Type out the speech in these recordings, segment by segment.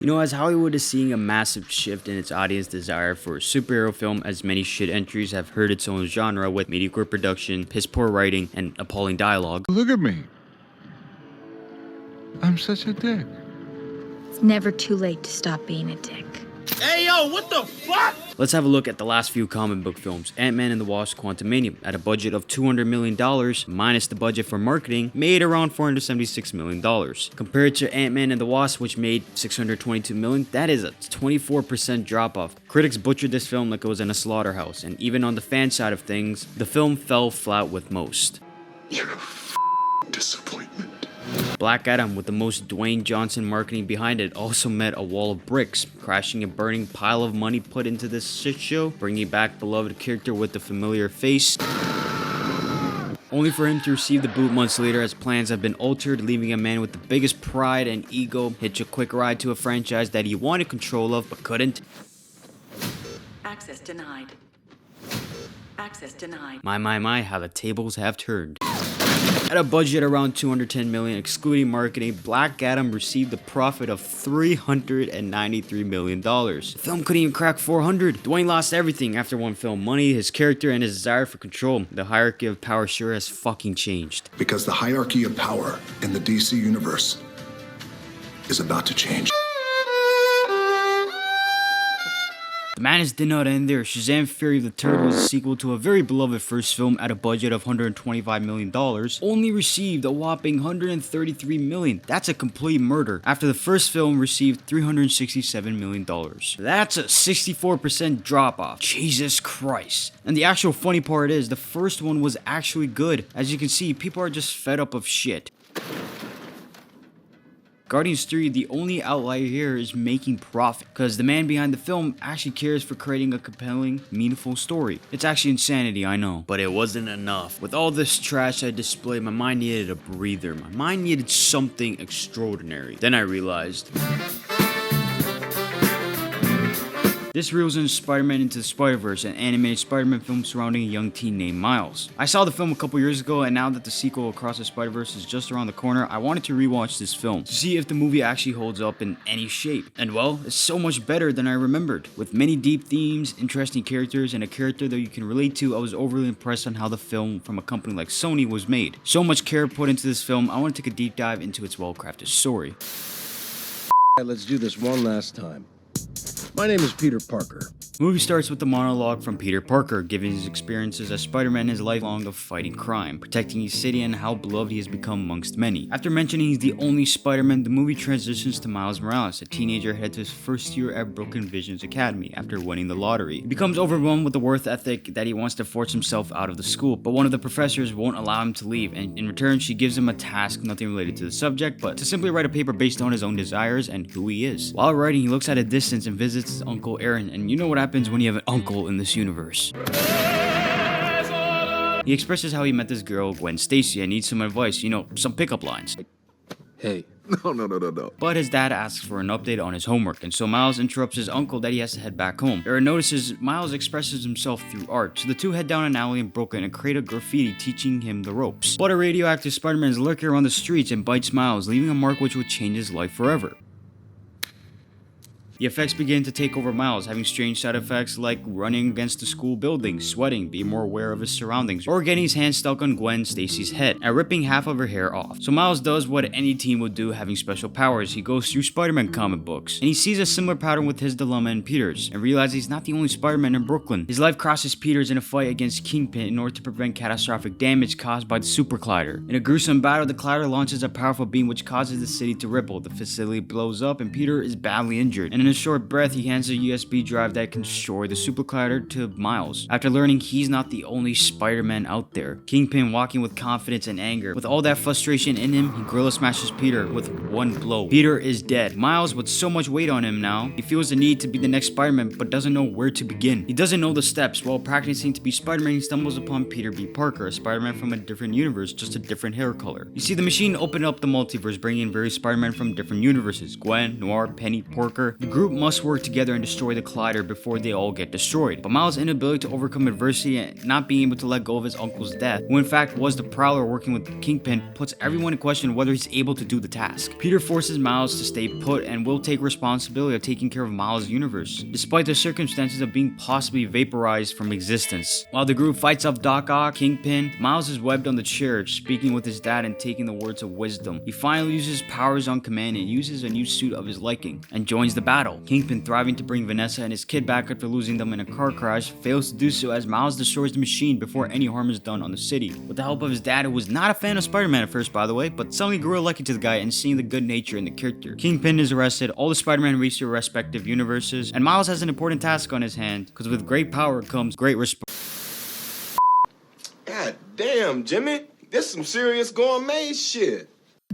You know, as Hollywood is seeing a massive shift in its audience desire for a superhero film, as many shit entries have hurt its own genre with mediocre production, piss poor writing, and appalling dialogue. Look at me. I'm such a dick. It's never too late to stop being a dick. Hey, yo, what the fuck? Let's have a look at the last few comic book films. Ant-Man and the Wasp: Quantumania, at a budget of $200 million, minus the budget for marketing, made around $476 million. Compared to Ant-Man and the Wasp, which made $622 million, that is a 24% drop-off. Critics butchered this film like it was in a slaughterhouse, and even on the fan side of things, the film fell flat with most. You're a disappointment. Black Adam, with the most Dwayne Johnson marketing behind it, also met a wall of bricks, crashing a burning pile of money put into this shit show, bringing back beloved character with the familiar face, only for him to receive the boot months later as plans have been altered, leaving a man with the biggest pride and ego hitch a quick ride to a franchise that he wanted control of but couldn't. Access denied. Access denied. My, how the tables have turned. At a budget around $210 million, excluding marketing, Black Adam received a profit of $393 million. The film couldn't even crack 400. Dwayne lost everything after one film: money, his character, and his desire for control. The hierarchy of power sure has fucking changed. Because the hierarchy of power in the DC universe is about to change. The madness did not end there. Shazam! Fury of the Turd was a sequel to a very beloved first film at a budget of $125 million, only received a whopping $133 million. That's a complete murder, after the first film received $367 million. That's a 64% drop off. Jesus Christ. And the actual funny part is, the first one was actually good. As you can see, people are just fed up of shit. Guardians 3, the only outlier here, is making profit, because the man behind the film actually cares for creating a compelling, meaningful story. It's actually insanity, I know, but it wasn't enough. With all this trash I displayed, my mind needed a breather. My mind needed something extraordinary. Then I realized this reels in Spider-Man Into the Spider-Verse, an animated Spider-Man film surrounding a young teen named Miles. I saw the film a couple years ago, and now that the sequel Across the Spider-Verse is just around the corner, I wanted to rewatch this film to see if the movie actually holds up in any shape. And well, it's so much better than I remembered. With many deep themes, interesting characters, and a character that you can relate to, I was overly impressed on how the film from a company like Sony was made. So much care put into this film, I want to take a deep dive into its well-crafted story. Let's do this one last time. My name is Peter Parker. The movie starts with the monologue from Peter Parker, giving his experiences as Spider-Man his lifelong of fighting crime, protecting his city, and how beloved he has become amongst many. After mentioning he's the only Spider-Man, the movie transitions to Miles Morales, a teenager headed to his first year at Broken Visions Academy after winning the lottery. He becomes overwhelmed with the work ethic that he wants to force himself out of the school, but one of the professors won't allow him to leave, and in return she gives him a task nothing related to the subject, but to simply write a paper based on his own desires and who he is. While writing, he looks at a distance and visits his uncle Aaron, and you know what happens when you have an uncle in this universe. He expresses how he met this girl, Gwen Stacy, and needs some advice, some pickup lines. Hey. No. But his dad asks for an update on his homework, and so Miles interrupts his uncle that he has to head back home. Aaron notices Miles expresses himself through art, so the two head down an alley in Brooklyn and create a graffiti teaching him the ropes. But a radioactive Spider-Man is lurking around the streets and bites Miles, leaving a mark which will change his life forever. The effects begin to take over Miles, having strange side effects like running against the school building, sweating, being more aware of his surroundings, or getting his hand stuck on Gwen Stacy's head, and ripping half of her hair off. So Miles does what any teen would do having special powers. He goes through Spider-Man comic books, and he sees a similar pattern with his dilemma and Peter's, and realizes he's not the only Spider-Man in Brooklyn. His life crosses Peter's in a fight against Kingpin in order to prevent catastrophic damage caused by the Super Collider. In a gruesome battle, the Collider launches a powerful beam which causes the city to ripple. The facility blows up, and Peter is badly injured, and in a short breath, he hands a USB drive that can destroy the Super Collider to Miles, after learning he's not the only Spider-Man out there. Kingpin, walking with confidence and anger. With all that frustration in him, he gorilla smashes Peter with one blow. Peter is dead. Miles, with so much weight on him now, he feels the need to be the next Spider-Man, but doesn't know where to begin. He doesn't know the steps. While practicing to be Spider-Man, he stumbles upon Peter B. Parker, a Spider-Man from a different universe, just a different hair color. You see, the machine opened up the multiverse, bringing in various Spider-Man from different universes: Gwen, Noir, Penny, Porker. The group group must work together and destroy the collider before they all get destroyed. But Miles' inability to overcome adversity and not being able to let go of his uncle's death, who in fact was the Prowler working with Kingpin, puts everyone in question whether he's able to do the task. Peter forces Miles to stay put and will take responsibility of taking care of Miles' universe, despite the circumstances of being possibly vaporized from existence. While the group fights off Doc Ock, Kingpin, Miles is webbed on the chair, speaking with his dad and taking the words of wisdom. He finally uses powers on command and uses a new suit of his liking, and joins the battle. Kingpin, thriving to bring Vanessa and his kid back after losing them in a car crash, fails to do so as Miles destroys the machine before any harm is done on the city. With the help of his dad, who was not a fan of Spider-Man at first, by the way, but suddenly grew a liking to the guy and seeing the good nature in the character. Kingpin is arrested, all the Spider-Man reach their respective universes, and Miles has an important task on his hand, because with great power comes great God damn, Jimmy. This some serious gourmet shit.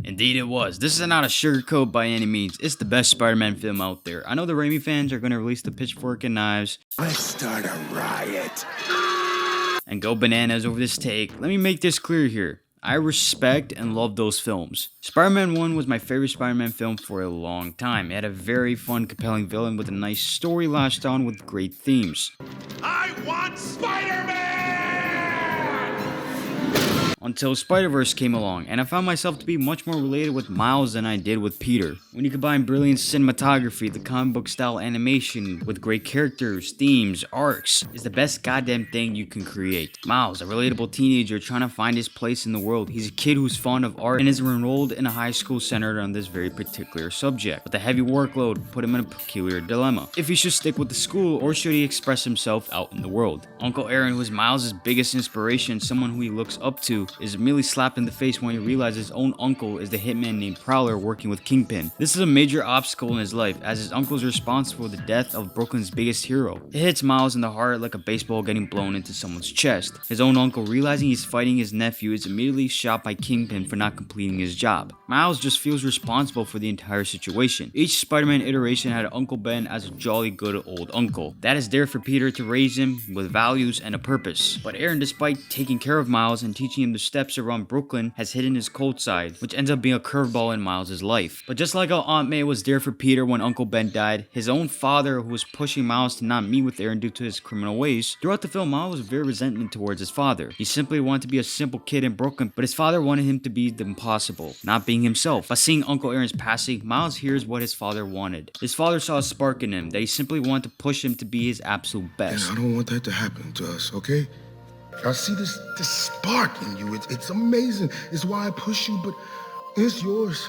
Indeed it was. This is not a sugarcoat by any means. It's the best Spider-Man film out there. I know the Raimi fans are going to release the pitchfork and knives. Let's start a riot. And go bananas over this take. Let me make this clear here. I respect and love those films. Spider-Man 1 was my favorite Spider-Man film for a long time. It had a very fun, compelling villain with a nice story latched on with great themes. I want Spider-Man! Until Spider-Verse came along, and I found myself to be much more related with Miles than I did with Peter. When you combine brilliant cinematography, the comic book style animation, with great characters, themes, arcs, is the best goddamn thing you can create. Miles, a relatable teenager trying to find his place in the world. He's a kid who's fond of art and is enrolled in a high school centered on this very particular subject. But the heavy workload put him in a peculiar dilemma. If he should stick with the school, or should he express himself out in the world? Uncle Aaron, who is Miles' biggest inspiration, someone who he looks up to, is immediately slapped in the face when he realizes his own uncle is the hitman named Prowler working with Kingpin. This is a major obstacle in his life, as his uncle is responsible for the death of Brooklyn's biggest hero. It hits Miles in the heart like a baseball getting blown into someone's chest. His own uncle, realizing he's fighting his nephew, is immediately shot by Kingpin for not completing his job. Miles just feels responsible for the entire situation. Each Spider-Man iteration had Uncle Ben as a jolly good old uncle that is there for Peter to raise him with values and a purpose. But Aaron, despite taking care of Miles and teaching him the steps around Brooklyn, has hidden his cold side, which ends up being a curveball in Miles' life. But just like how Aunt May was there for Peter when Uncle Ben died, his own father, who was pushing Miles to not meet with Aaron due to his criminal ways, throughout the film Miles was very resentment towards his father. He simply wanted to be a simple kid in Brooklyn, but his father wanted him to be the impossible, not being himself. By seeing Uncle Aaron's passing, Miles hears what his father wanted. His father saw a spark in him that he simply wanted to push him to be his absolute best. And I don't want that to happen to us, okay? I see this spark in you. It's amazing. It's why I push you, but it's yours.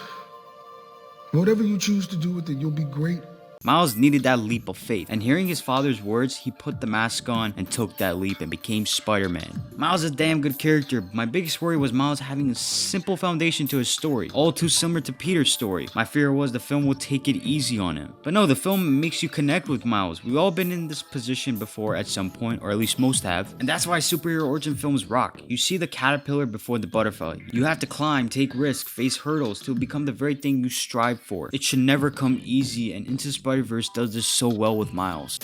Whatever you choose to do with it, you'll be great. Miles needed that leap of faith, and hearing his father's words, he put the mask on and took that leap and became Spider-Man. Miles is a damn good character, but my biggest worry was Miles having a simple foundation to his story, all too similar to Peter's story. My fear was the film would take it easy on him. But no, the film makes you connect with Miles. We've all been in this position before at some point, or at least most have, and that's why superhero origin films rock. You see the caterpillar before the butterfly. You have to climb, take risks, face hurdles to become the very thing you strive for. It should never come easy, and Into Spider-Verse does this so well with Miles.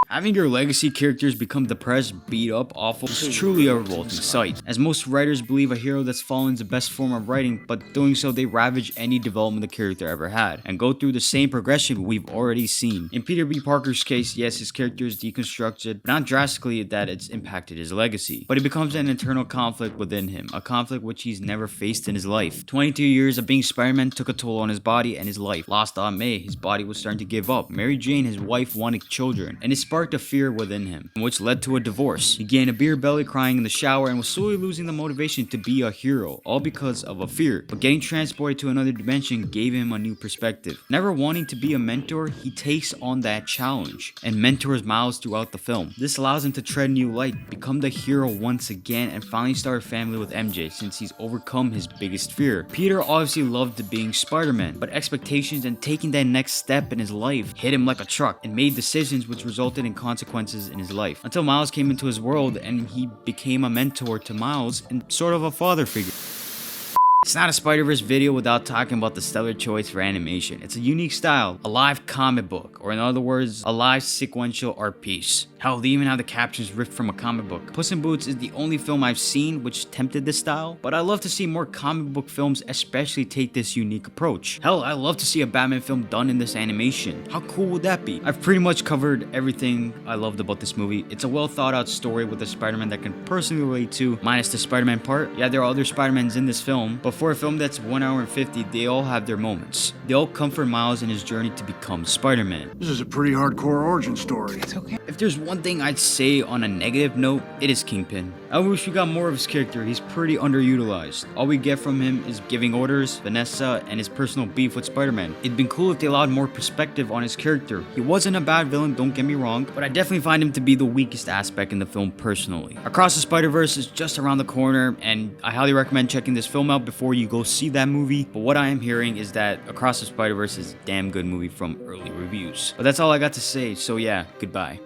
Having your legacy characters become depressed, beat up, awful is truly a revolting sight. As most writers believe a hero that's fallen is the best form of writing, but doing so they ravage any development the character ever had, and go through the same progression we've already seen. In Peter B. Parker's case, yes, his character is deconstructed, but not drastically that it's impacted his legacy, but it becomes an internal conflict within him, a conflict which he's never faced in his life. 22 years of being Spider-Man took a toll on his body and his life. Lost Aunt May, his body was starting to give up. Mary Jane, his wife, wanted children, and it sparked a fear within him, which led to a divorce. He gained a beer belly, crying in the shower, and was slowly losing the motivation to be a hero, all because of a fear. But getting transported to another dimension gave him a new perspective. Never wanting to be a mentor, he takes on that challenge and mentors Miles throughout the film. This allows him to tread new light, become the hero once again, and finally start a family with MJ since he's overcome his biggest fear. Peter obviously loved being Spider-Man, but expectations and taking that next step in his life hit him like a truck and made decisions which resulted in consequences in his life, until Miles came into his world and he became a mentor to Miles and sort of a father figure. It's not a Spider-Verse video without talking about the stellar choice for animation. It's a unique style, a live comic book, or in other words, a live sequential art piece. Hell, they even have the captions ripped from a comic book. Puss in Boots is the only film I've seen which tempted this style, but I love to see more comic book films especially take this unique approach. Hell, I love to see a Batman film done in this animation. How cool would that be? I've pretty much covered everything I loved about this movie. It's a well thought out story with a Spider-Man that can personally relate to, minus the Spider-Man part. Yeah, there are other Spider-Mans in this film, but for a film that's 1 hour and 50, they all have their moments. They all comfort Miles in his journey to become Spider-Man. This is a pretty hardcore origin story. It's okay. If there's one thing I'd say on a negative note, it is Kingpin. I wish we got more of his character. He's pretty underutilized. All we get from him is giving orders, Vanessa, and his personal beef with Spider-Man. It'd been cool if they allowed more perspective on his character. He wasn't a bad villain, don't get me wrong, but I definitely find him to be the weakest aspect in the film personally. Across the Spider-Verse is just around the corner, and I highly recommend checking this film out before you go see that movie. But what I am hearing is that Across the Spider-Verse is a damn good movie from early reviews. But that's all I got to say, so yeah, goodbye.